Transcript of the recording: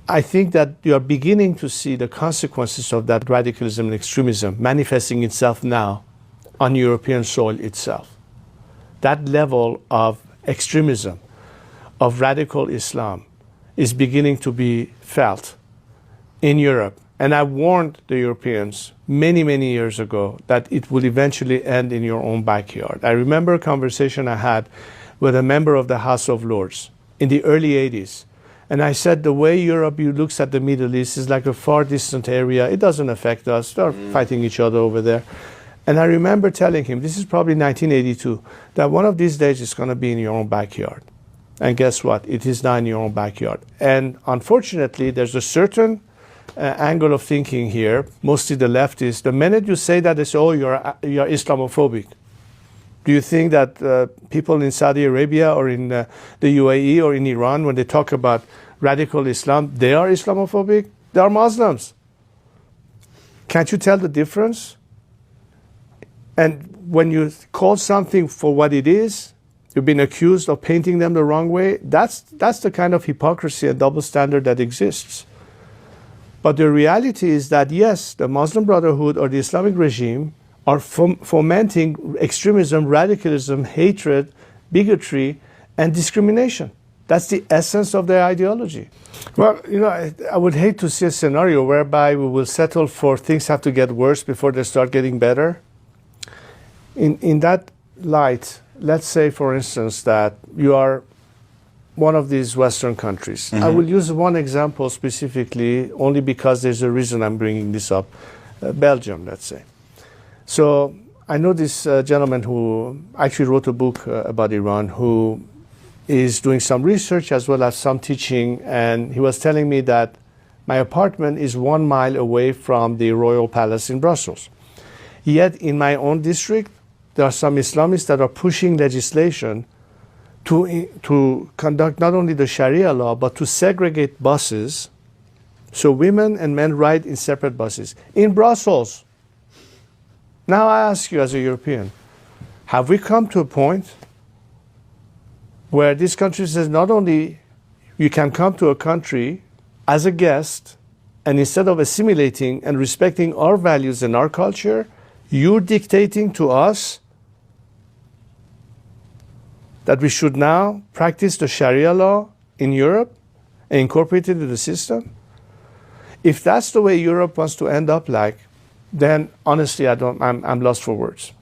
I think that you are beginning to see the consequences of that radicalism and extremism manifesting itself now on European soil itself. That level of extremism, of radical Islam, is beginning to be felt in Europe. And I warned the Europeans many, many years ago that it would eventually end in your own backyard. I remember a conversation I had with a member of the House of Lords in the early 80s. And I said, the way Europe looks at the Middle East is like a far distant area. It doesn't affect us. They're fighting each other over there. And I remember telling him, this is probably 1982, that one of these days it's going to be in your own backyard. And guess what? It is now in your own backyard. And unfortunately, there's a certain angle of thinking here, mostly the leftists. The minute you say that, they say, oh, you're Islamophobic. Do you think that people in Saudi Arabia or in the UAE or in Iran, when they talk about radical Islam, they are Islamophobic? They are Muslims. Can't you tell the difference? And when you call something for what it is, you've been accused of painting them the wrong way. That's the kind of hypocrisy and double standard that exists. But the reality is that, yes, the Muslim Brotherhood or the Islamic regime are fomenting extremism, radicalism, hatred, bigotry, and discrimination. That's the essence of their ideology. Well, you know, I would hate to see a scenario whereby we will settle for things have to get worse before they start getting better. In that light, let's say, for instance, that you are one of these Western countries. I will use one example specifically only because there's a reason I'm bringing this up. Belgium, let's say. So I know this gentleman who actually wrote a book about Iran, who is doing some research as well as some teaching, and he was telling me that my apartment is 1 mile away from the Royal Palace in Brussels. Yet in my own district, there are some Islamists that are pushing legislation to conduct not only the Sharia law, but to segregate buses so women and men ride in separate buses in Brussels. Now I ask you as a European, have we come to a point where this country says not only you can come to a country as a guest, and instead of assimilating and respecting our values and our culture, you're dictating to us that we should now practice the Sharia law in Europe and incorporate it into the system? If that's the way Europe wants to end up like, then honestly, I'm lost for words.